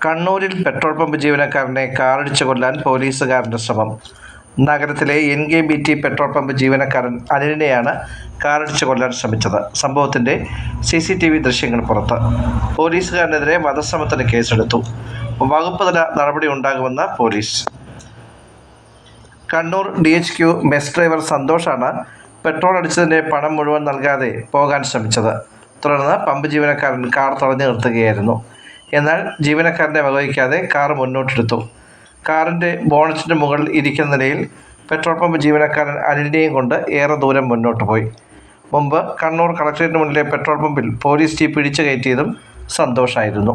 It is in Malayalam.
കണ്ണൂരിൽ പെട്രോൾ പമ്പ് ജീവനക്കാരനെ കാറിടിച്ചു കൊല്ലാൻ പോലീസുകാരൻ്റെ ശ്രമം. നഗരത്തിലെ NKBT പെട്രോൾ പമ്പ് ജീവനക്കാരൻ അനിലിനെയാണ് കാറിടിച്ചു കൊല്ലാൻ ശ്രമിച്ചത്. സംഭവത്തിൻ്റെ CCTV ദൃശ്യങ്ങൾ പുറത്ത്. പോലീസുകാരനെതിരെ വധശ്രമത്തിന് കേസെടുത്തു. വകുപ്പ് തല നടപടി ഉണ്ടാകുമെന്ന് പോലീസ്. കണ്ണൂർ DHQ മെസ് ഡ്രൈവർ സന്തോഷാണ് പെട്രോൾ അടിച്ചതിൻ്റെ പണം മുഴുവൻ നൽകാതെ പോകാൻ ശ്രമിച്ചത്. തുടർന്ന് പമ്പ് ജീവനക്കാരൻ കാർ തടഞ്ഞു നിർത്തുകയായിരുന്നു. എന്നാൽ ജീവനക്കാരനെ വകവയ്ക്കാതെ കാർ മുന്നോട്ടെടുത്തു. കാറിൻ്റെ ബോണറ്റിന് മുകളിൽ ഇരിക്കുന്ന നിലയിൽ പെട്രോൾ പമ്പ് ജീവനക്കാരൻ അനിലിനെയും കൊണ്ട് ഏറെ ദൂരം മുന്നോട്ട് പോയി. മുമ്പ് കണ്ണൂർ കളക്ടറേറ്റിന് മുന്നിലെ പെട്രോൾ പമ്പിൽ പോലീസ് ജീപ്പ് ഇടിച്ചു കയറ്റിയതും സന്തോഷായിരുന്നു.